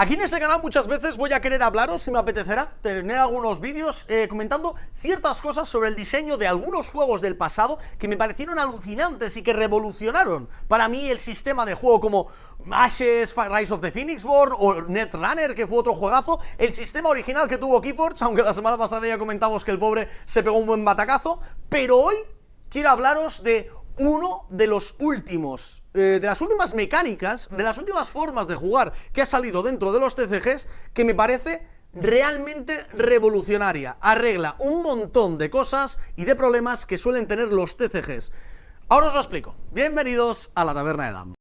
Aquí en este canal muchas veces voy a querer hablaros, si me apetecerá, tener algunos vídeos comentando ciertas cosas sobre el diseño de algunos juegos del pasado que me parecieron alucinantes y que revolucionaron para mí el sistema de juego, como Ashes, Rise of the Phoenix Born o Netrunner, que fue otro juegazo, el sistema original que tuvo Keyforge, aunque la semana pasada ya comentamos que el pobre se pegó un buen batacazo, pero hoy quiero hablaros de uno de los últimos, de las últimas mecánicas, de las últimas formas de jugar que ha salido dentro de los TCGs, que me parece realmente revolucionaria. Arregla un montón de cosas y de problemas que suelen tener los TCGs. Ahora os lo explico. Bienvenidos a la Taberna de Dan.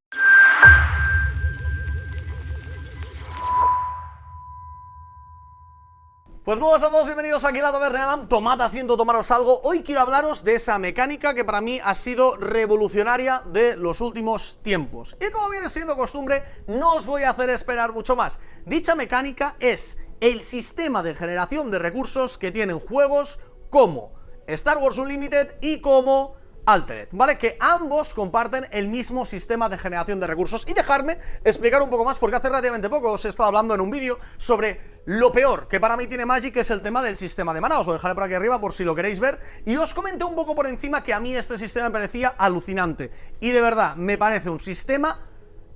Pues muy buenas a todos, bienvenidos aquí a la Taberna de Dan. Tomad asiento, tomaros algo. Hoy quiero hablaros de esa mecánica que para mí ha sido revolucionaria de los últimos tiempos. Y como viene siendo costumbre, no os voy a hacer esperar mucho más. Dicha mecánica es el sistema de generación de recursos que tienen juegos como Star Wars Unlimited y como Altered, ¿vale? Que ambos comparten el mismo sistema de generación de recursos. Y dejarme explicar un poco más, porque hace relativamente poco os he estado hablando en un vídeo sobre lo peor que para mí tiene Magic, que es el tema del sistema de maná. Os lo dejaré por aquí arriba por si lo queréis ver. Y os comenté un poco por encima que a mí este sistema me parecía alucinante. Y de verdad, me parece un sistema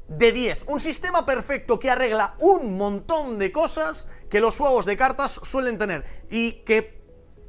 de 10, un sistema perfecto que arregla un montón de cosas que los juegos de cartas suelen tener y que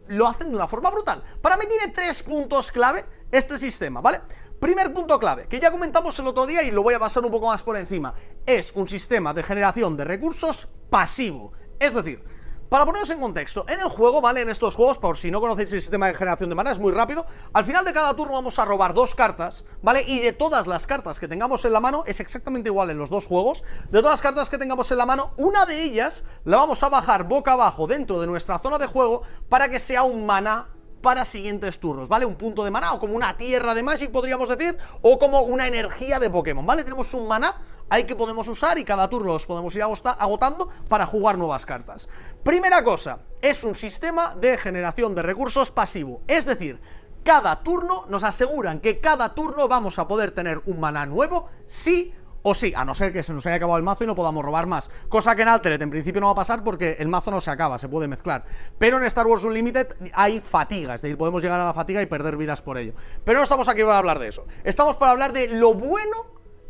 lo hacen de una forma brutal. Para mí tiene 3 puntos clave este sistema, ¿vale? Primer punto clave, que ya comentamos el otro día y lo voy a pasar un poco más por encima. Es un sistema de generación de recursos pasivo. Es decir, para poneros en contexto, en el juego, ¿vale? En estos juegos, por si no conocéis el sistema de generación de maná, es muy rápido. Al final de cada turno vamos a robar 2 cartas, ¿vale? Y de todas las cartas que tengamos en la mano, es exactamente igual en los dos juegos, de todas las cartas que tengamos en la mano, una de ellas la vamos a bajar boca abajo dentro de nuestra zona de juego para que sea un maná para siguientes turnos, ¿vale? Un punto de maná, o como una tierra de Magic, podríamos decir, o como una energía de Pokémon, ¿vale? Tenemos un maná ahí que podemos usar y cada turno los podemos ir agotando para jugar nuevas cartas. Primera cosa, es un sistema de generación de recursos pasivo, es decir, cada turno nos aseguran que cada turno vamos a poder tener un maná nuevo, sí o sí, a no ser que se nos haya acabado el mazo y no podamos robar más. Cosa que en Altered en principio no va a pasar porque el mazo no se acaba, se puede mezclar. Pero en Star Wars Unlimited hay fatiga, es decir, podemos llegar a la fatiga y perder vidas por ello. Pero no estamos aquí para hablar de eso. Estamos para hablar de lo bueno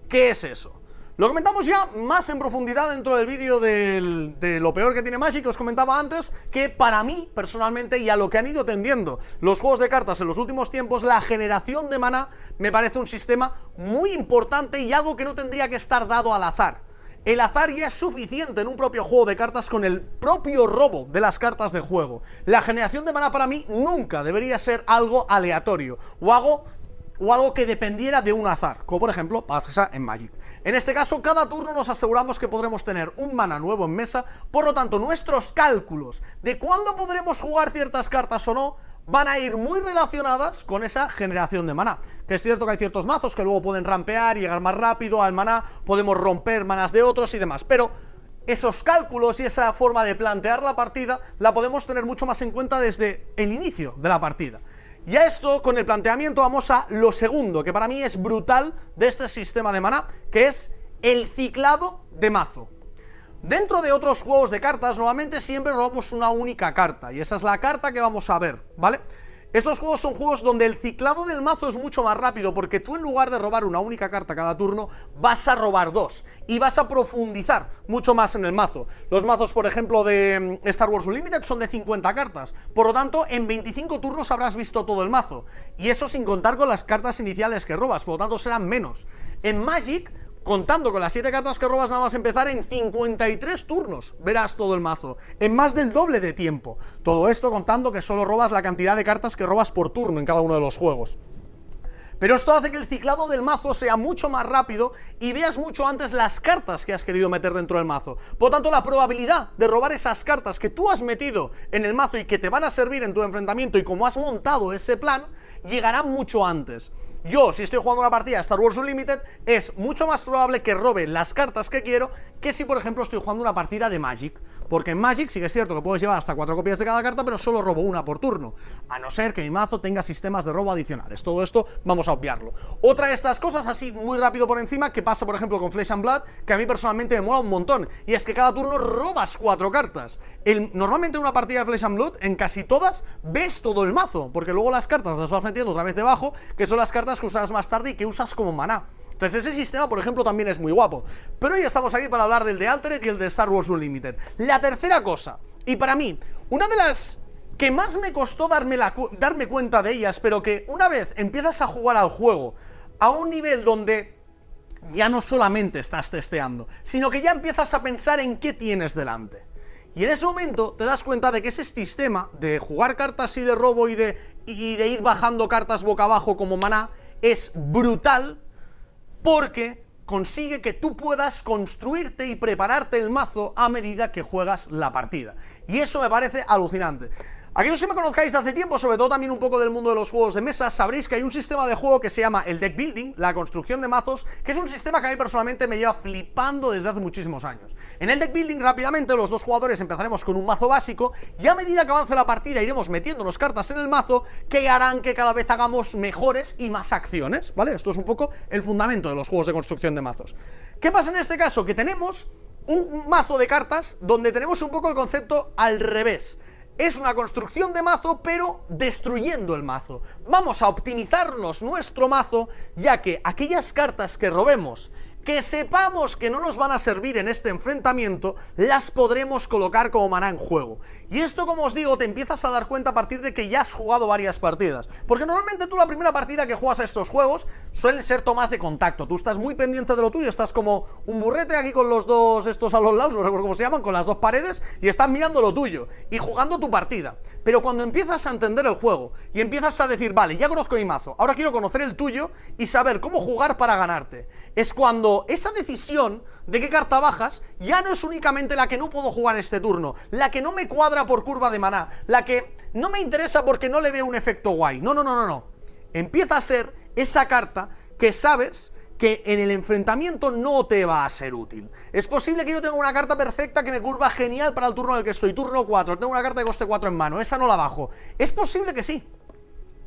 que es eso. Lo comentamos ya más en profundidad dentro del vídeo de lo peor que tiene Magic, que os comentaba antes, que para mí, personalmente, y a lo que han ido tendiendo los juegos de cartas en los últimos tiempos, la generación de maná me parece un sistema muy importante y algo que no tendría que estar dado al azar. El azar ya es suficiente en un propio juego de cartas con el propio robo de las cartas de juego. La generación de maná para mí nunca debería ser algo aleatorio o algo que dependiera de un azar, como por ejemplo pasa en Magic. En este caso, cada turno nos aseguramos que podremos tener un maná nuevo en mesa, por lo tanto, nuestros cálculos de cuándo podremos jugar ciertas cartas o no van a ir muy relacionadas con esa generación de maná. Que es cierto que hay ciertos mazos que luego pueden rampear y llegar más rápido al maná, podemos romper manás de otros y demás, pero esos cálculos y esa forma de plantear la partida la podemos tener mucho más en cuenta desde el inicio de la partida. Y a esto, con el planteamiento, vamos a lo segundo, que para mí es brutal de este sistema de maná, que es el ciclado de mazo. Dentro de otros juegos de cartas, normalmente siempre robamos una única carta, y esa es la carta que vamos a ver, ¿vale? Estos juegos son juegos donde el ciclado del mazo es mucho más rápido, porque tú en lugar de robar una única carta cada turno, vas a robar 2, y vas a profundizar mucho más en el mazo. Los mazos, por ejemplo, de Star Wars Unlimited son de 50 cartas, por lo tanto, en 25 turnos habrás visto todo el mazo, y eso sin contar con las cartas iniciales que robas, por lo tanto serán menos. En Magic, contando con las 7 cartas que robas, nada más empezar, en 53 turnos verás todo el mazo, en más del doble de tiempo. Todo esto contando que solo robas la cantidad de cartas que robas por turno en cada uno de los juegos. Pero esto hace que el ciclado del mazo sea mucho más rápido y veas mucho antes las cartas que has querido meter dentro del mazo. Por lo tanto, la probabilidad de robar esas cartas que tú has metido en el mazo y que te van a servir en tu enfrentamiento y como has montado ese plan, llegará mucho antes. Yo, si estoy jugando una partida de Star Wars Unlimited, es mucho más probable que robe las cartas que quiero que si, por ejemplo, estoy jugando una partida de Magic. Porque en Magic sí que es cierto que puedes llevar hasta 4 copias de cada carta, pero solo robo una por turno, a no ser que mi mazo tenga sistemas de robo adicionales. Todo esto vamos a obviarlo. Otra de estas cosas, así muy rápido por encima, que pasa por ejemplo con Flesh and Blood, que a mí personalmente me mola un montón, y es que cada turno robas 4 cartas. Normalmente en una partida de Flesh and Blood, en casi todas, ves todo el mazo, porque luego las cartas las vas metiendo otra vez debajo, que son las cartas que usas más tarde y que usas como maná. Entonces ese sistema, por ejemplo, también es muy guapo. Pero hoy estamos aquí para hablar del de Altered y el de Star Wars Unlimited. La tercera cosa, y para mí, una de las que más me costó darme cuenta de ellas, pero que una vez empiezas a jugar al juego a un nivel donde ya no solamente estás testeando, sino que ya empiezas a pensar en qué tienes delante. Y en ese momento te das cuenta de que ese sistema de jugar cartas así de robo y de ir bajando cartas boca abajo como maná es brutal, porque consigue que tú puedas construirte y prepararte el mazo a medida que juegas la partida. Y eso me parece alucinante. Aquellos que me conozcáis de hace tiempo, sobre todo también un poco del mundo de los juegos de mesa, sabréis que hay un sistema de juego que se llama el deck building, la construcción de mazos, que es un sistema que a mí personalmente me lleva flipando desde hace muchísimos años. En el deck building, rápidamente, los dos jugadores empezaremos con un mazo básico, y a medida que avance la partida iremos metiéndonos cartas en el mazo que harán que cada vez hagamos mejores y más acciones, ¿vale? Esto es un poco el fundamento de los juegos de construcción de mazos. ¿Qué pasa en este caso? Que tenemos un mazo de cartas donde tenemos un poco el concepto al revés. Es una construcción de mazo, pero destruyendo el mazo. Vamos a optimizarnos nuestro mazo, ya que aquellas cartas que robemos, que sepamos que no nos van a servir en este enfrentamiento, las podremos colocar como maná en juego. Y esto, como os digo, te empiezas a dar cuenta a partir de que ya has jugado varias partidas. Porque normalmente tú la primera partida que juegas a estos juegos suelen ser tomas de contacto. Tú estás muy pendiente de lo tuyo, estás como un burrete aquí con los dos estos a los lados, no recuerdo cómo se llaman, con las dos paredes, y estás mirando lo tuyo y jugando tu partida. Pero cuando empiezas a entender el juego y empiezas a decir, vale, ya conozco mi mazo, ahora quiero conocer el tuyo y saber cómo jugar para ganarte, es cuando esa decisión de qué carta bajas ya no es únicamente la que no puedo jugar este turno, la que no me cuadra por curva de maná, la que no me interesa porque no le veo un efecto guay. No. Empieza a ser esa carta que sabes que en el enfrentamiento no te va a ser útil. Es posible que yo tenga una carta perfecta que me curva genial para el turno en el que estoy, turno 4, tengo una carta de coste 4 en mano, esa no la bajo. Es posible que sí.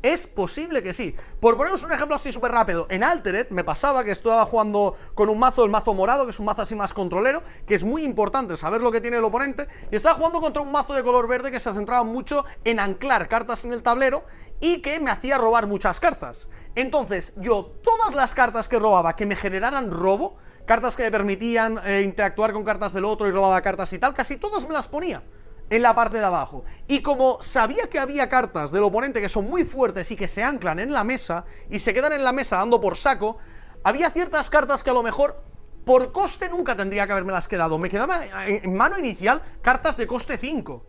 Es posible que sí. Por poneros un ejemplo así súper rápido, en Altered me pasaba que estaba jugando con un mazo, el mazo morado, que es un mazo así más controlero, que es muy importante saber lo que tiene el oponente, y estaba jugando contra un mazo de color verde que se centraba mucho en anclar cartas en el tablero y que me hacía robar muchas cartas. Entonces, yo, todas las cartas que robaba que me generaran robo, cartas que me permitían interactuar con cartas del otro y robaba cartas y tal, casi todas me las ponía en la parte de abajo. Y como sabía que había cartas del oponente que son muy fuertes y que se anclan en la mesa y se quedan en la mesa dando por saco, había ciertas cartas que a lo mejor por coste nunca tendría que haberme las quedado. Me quedaba en mano inicial cartas de coste 5,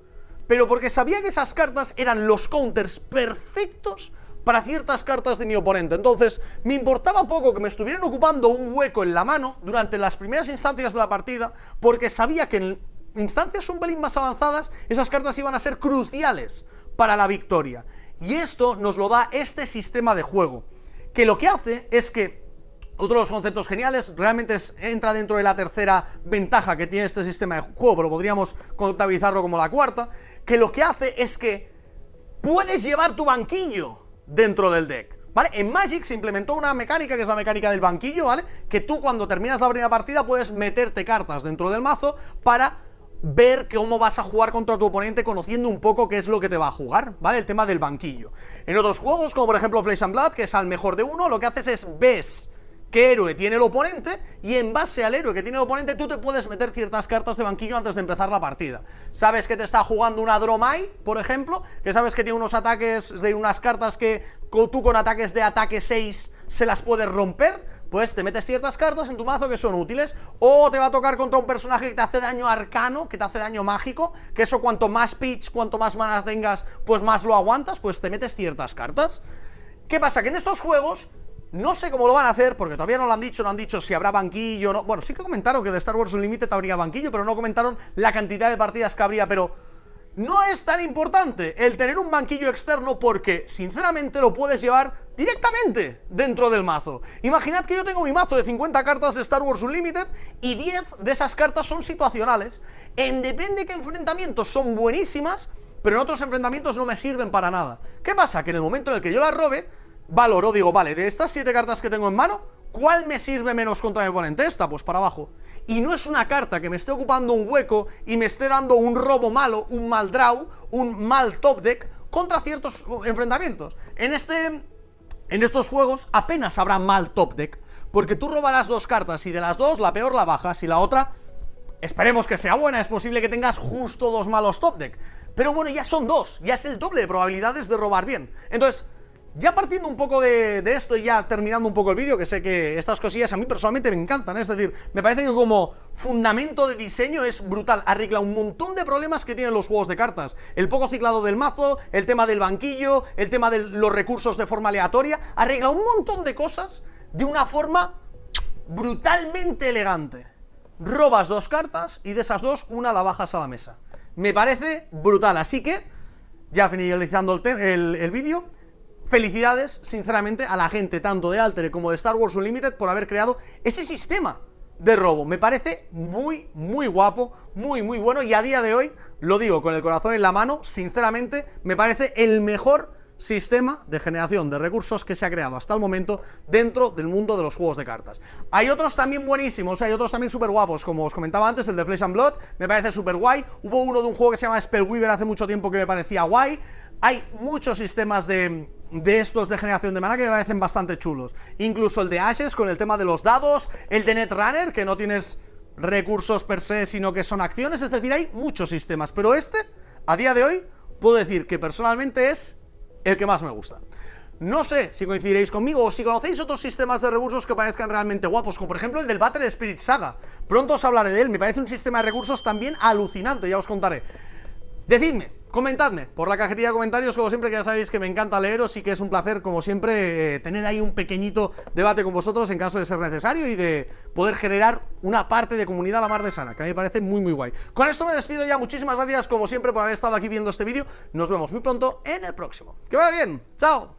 pero porque sabía que esas cartas eran los counters perfectos para ciertas cartas de mi oponente. Entonces me importaba poco que me estuvieran ocupando un hueco en la mano durante las primeras instancias de la partida, porque sabía que en instancias un pelín más avanzadas esas cartas iban a ser cruciales para la victoria. Y esto nos lo da este sistema de juego, que lo que hace es que, otro de los conceptos geniales, realmente entra dentro de la tercera ventaja que tiene este sistema de juego, pero podríamos contabilizarlo como la cuarta, que lo que hace es que puedes llevar tu banquillo dentro del deck, ¿vale? En Magic se implementó una mecánica que es la mecánica del banquillo, ¿vale? Que tú cuando terminas la primera partida puedes meterte cartas dentro del mazo para ver cómo vas a jugar contra tu oponente, conociendo un poco qué es lo que te va a jugar, ¿vale? El tema del banquillo. En otros juegos, como por ejemplo Flesh and Blood, que es al mejor de uno, lo que haces es ves qué héroe tiene el oponente y en base al héroe que tiene el oponente tú te puedes meter ciertas cartas de banquillo antes de empezar la partida. Sabes que te está jugando una Dromai, por ejemplo, que sabes que tiene unos ataques, de unas cartas que tú con ataques de ataque 6 se las puedes romper, pues te metes ciertas cartas en tu mazo que son útiles. O te va a tocar contra un personaje que te hace daño arcano, que te hace daño mágico, que eso cuanto más pitch, cuanto más manas tengas, pues más lo aguantas, pues te metes ciertas cartas. ¿Qué pasa? Que en estos juegos no sé cómo lo van a hacer, porque todavía no lo han dicho, no han dicho si habrá banquillo o no. Bueno, sí que comentaron que de Star Wars Unlimited habría banquillo, pero no comentaron la cantidad de partidas que habría, pero no es tan importante el tener un banquillo externo porque, sinceramente, lo puedes llevar directamente dentro del mazo. Imaginad que yo tengo mi mazo de 50 cartas de Star Wars Unlimited y 10 de esas cartas son situacionales. En depende de qué enfrentamientos son buenísimas, pero en otros enfrentamientos no me sirven para nada. ¿Qué pasa? Que en el momento en el que yo las robe, valoro, digo, vale, de estas 7 cartas que tengo en mano, ¿cuál me sirve menos contra mi oponente? Esta, pues para abajo. Y no es una carta que me esté ocupando un hueco y me esté dando un robo malo, un mal draw, un mal top deck contra ciertos enfrentamientos. En estos juegos apenas habrá mal top deck, porque tú robarás 2 cartas y de las 2 la peor la bajas y la otra, esperemos que sea buena, es posible que tengas justo 2 malos top deck. Pero bueno, ya son 2, ya es el doble de probabilidades de robar bien. Entonces, ya partiendo un poco de esto y ya terminando un poco el vídeo, que sé que estas cosillas a mí personalmente me encantan, es decir, me parece que como fundamento de diseño es brutal, arregla un montón de problemas que tienen los juegos de cartas, el poco ciclado del mazo, el tema del banquillo, el tema de los recursos de forma aleatoria, arregla un montón de cosas de una forma brutalmente elegante. Robas 2 cartas y de esas 2, una la bajas a la mesa. Me parece brutal, así que, ya finalizando el vídeo, felicidades, sinceramente, a la gente tanto de Altern como de Star Wars Unlimited por haber creado ese sistema de robo. Me parece muy, muy guapo, muy, muy bueno, y a día de hoy, lo digo con el corazón en la mano, sinceramente, me parece el mejor sistema de generación de recursos que se ha creado hasta el momento dentro del mundo de los juegos de cartas. Hay otros también buenísimos, hay otros también súper guapos, como os comentaba antes, el de Flesh and Blood, me parece súper guay. Hubo uno de un juego que se llama Spellweaver hace mucho tiempo que me parecía guay. Hay muchos sistemas de estos de generación de mana que me parecen bastante chulos. Incluso el de Ashes con el tema de los dados, el de Netrunner, que no tienes recursos per se, sino que son acciones, es decir, hay muchos sistemas, pero este, a día de hoy, puedo decir que personalmente es el que más me gusta. No sé si coincidiréis conmigo o si conocéis otros sistemas de recursos que parezcan realmente guapos, como por ejemplo el del Battle Spirit Saga. Pronto os hablaré de él, me parece un sistema de recursos también alucinante, ya os contaré. Decidme, comentadme por la cajetilla de comentarios, como siempre, que ya sabéis que me encanta leeros y que es un placer, como siempre, tener ahí un pequeñito debate con vosotros en caso de ser necesario y de poder generar una parte de comunidad a la mar de sana, que a mí me parece muy muy guay. Con esto me despido ya, muchísimas gracias como siempre por haber estado aquí viendo este vídeo, nos vemos muy pronto en el próximo. ¡Que vaya bien! ¡Chao!